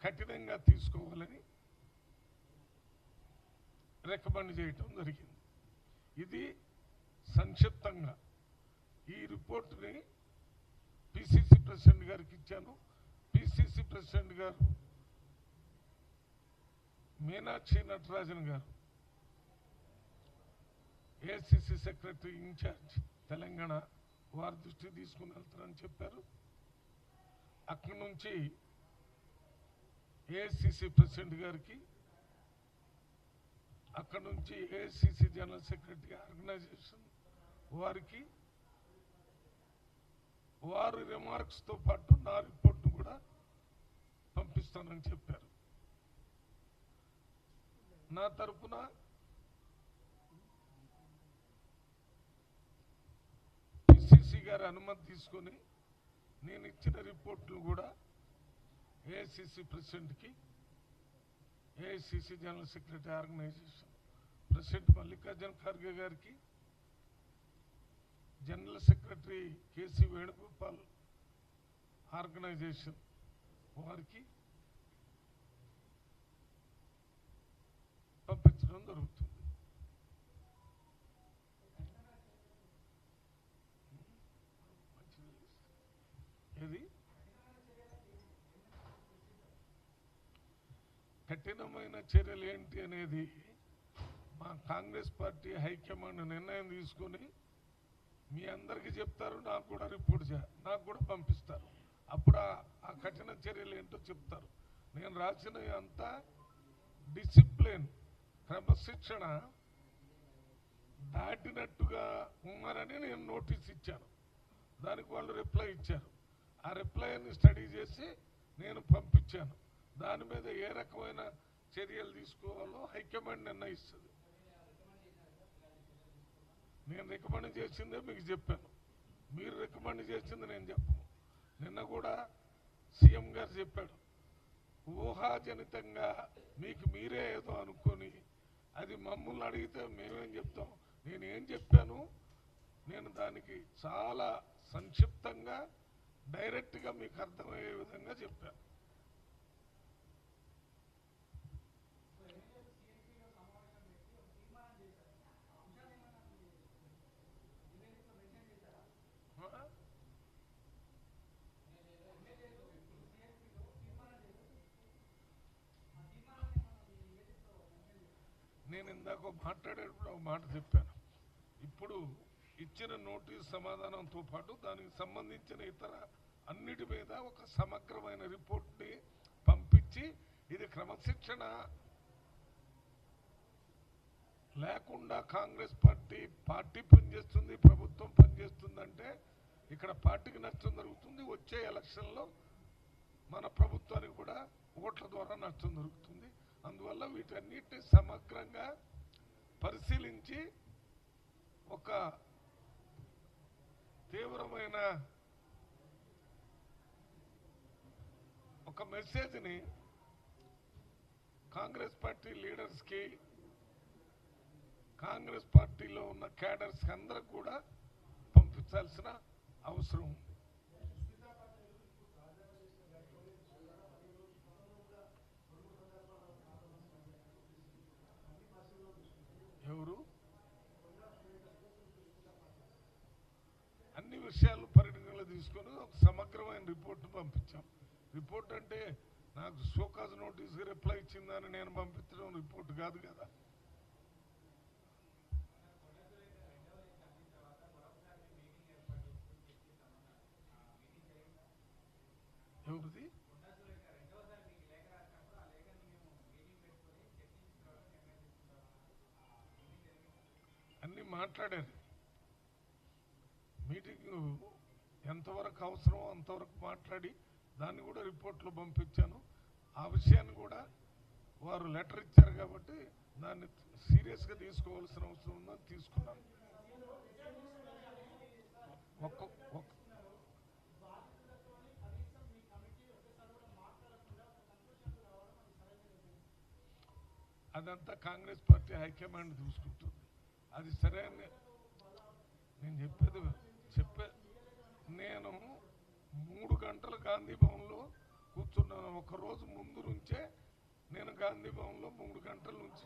కఠినంగా తీసుకోవాలని రికమెండ్ చేయటం జరిగింది. ఇది సంక్షిప్తంగా ఈ రిపోర్టుని పిసిసి ప్రెసిడెంట్ గారికి ఇచ్చాను. పిసిసి ప్రెసిడెంట్ గారు మీనాక్షి నటరాజన్ గారు ఏఐసిసి సెక్రటరీ ఇన్ఛార్జ్ తెలంగాణ వారి దృష్టికి తీసుకుని వెళ్తారని చెప్పారు. అక్కడి నుంచి ఏఐసిసి ప్రెసిడెంట్ గారికి, అక్కడి నుంచి ఏఐసిసి జనరల్ సెక్రటరీ ఆర్గనైజేషన్ వారికి వారి రిమార్క్స్తో పాటు నా రిపోర్ట్ను కూడా పంపిస్తానని చెప్పారు. నా తరఫున పిసిసి గారి అనుమతి తీసుకొని నేను ఇచ్చిన రిపోర్టులు కూడా ఏఐసిసి ప్రెసిడెంట్కి, AICC general secretary organisation president Mallikarjuna Kharge గారికి, general secretary KC Venugopal organisation వారికి పంపించడం జరుగుతుంది. ఇది కఠినమైన చర్యలు ఏంటి అనేది మా కాంగ్రెస్ పార్టీ హైకమాండ్ నిర్ణయం తీసుకొని మీ అందరికీ చెప్తారు, నాకు కూడా రిపోర్ట్ నాకు కూడా పంపిస్తారు. అప్పుడు ఆ కఠిన చర్యలు ఏంటో చెప్తారు. నేను రాసిన అంతా డిసిప్లిన్, క్రమశిక్షణ దాటినట్టుగా ఉన్నారని నేను నోటీస్ ఇచ్చాను. దానికి వాళ్ళు రిప్లై ఇచ్చారు. ఆ రిప్లైని స్టడీ చేసి నేను పంపించాను. దాని మీద ఏ రకమైన చర్యలు తీసుకోవాలో హైకమాండ్ నిర్ణయిస్తుంది. నేను రికమెండ్ చేసిందే మీకు చెప్పాను, మీరు రికమెండ్ చేసింది నేను చెప్పను. నిన్న కూడా సీఎం గారు చెప్పాడు, ఊహాజనితంగా మీకు మీరే ఏదో అనుకొని అది మమ్మల్ని అడిగితే మేమేం చెప్తాం. నేనేం చెప్పాను, నేను దానికి చాలా సంక్షిప్తంగా డైరెక్ట్గా మీకు అర్థమయ్యే విధంగా చెప్పాను. నేను ఇందాక మాట్లాడేటప్పుడు ఒక మాట చెప్పాను. ఇప్పుడు ఇచ్చిన నోటీస్ సమాధానంతో పాటు దానికి సంబంధించిన ఇతర అన్నిటి మీద ఒక సమగ్రమైన రిపోర్ట్ని పంపించి, ఇది క్రమశిక్షణ లేకుండా కాంగ్రెస్ పార్టీ పనిచేస్తుంది, ప్రభుత్వం పనిచేస్తుందంటే ఇక్కడ పార్టీకి నష్టం జరుగుతుంది. వచ్చే ఎలక్షన్లో మన ప్రభుత్వానికి కూడా ఓట్ల ద్వారా నష్టం జరుగుతుంది. అందువల్ల వీటన్నిటిని సమగ్రంగా పరిశీలించి ఒక తీవ్రమైన ఒక మెసేజ్ని కాంగ్రెస్ పార్టీ లీడర్స్కి, కాంగ్రెస్ పార్టీలో ఉన్న క్యాడర్స్కి అందరికి కూడా పంపించాల్సిన అవసరం ఉంది. ఎవరు అన్ని విషయాలు పరిగణనలో తీసుకొని ఒక సమగ్రమైన రిపోర్ట్ను పంపించాం. రిపోర్ట్ అంటే నాకు షోకాజ్ నోటీస్కి రిప్లై ఇచ్చిందని నేను పంపించడం రిపోర్ట్ కాదు కదా. ఎవరిది అన్ని మాట్లాడారు. మీటింగ్ ఎంతవరకు అవసరమో అంతవరకు మాట్లాడి దాన్ని కూడా రిపోర్ట్లో పంపించాను. ఆ విషయాన్ని కూడా వారు లెటర్ ఇచ్చారు కాబట్టి దాన్ని సీరియస్గా తీసుకోవాల్సిన అవసరం ఉందని తీసుకున్నాను. అదంతా కాంగ్రెస్ పార్టీ హైకమాండ్ చూసుకుంటుంది. అది సరైన నేను చెప్పే నేను 3 గంటలు గాంధీ భవన్లో కూర్చున్నాను. ఒక రోజు ముందు నుంచే నేను గాంధీ భవన్లో 3 గంటల నుంచి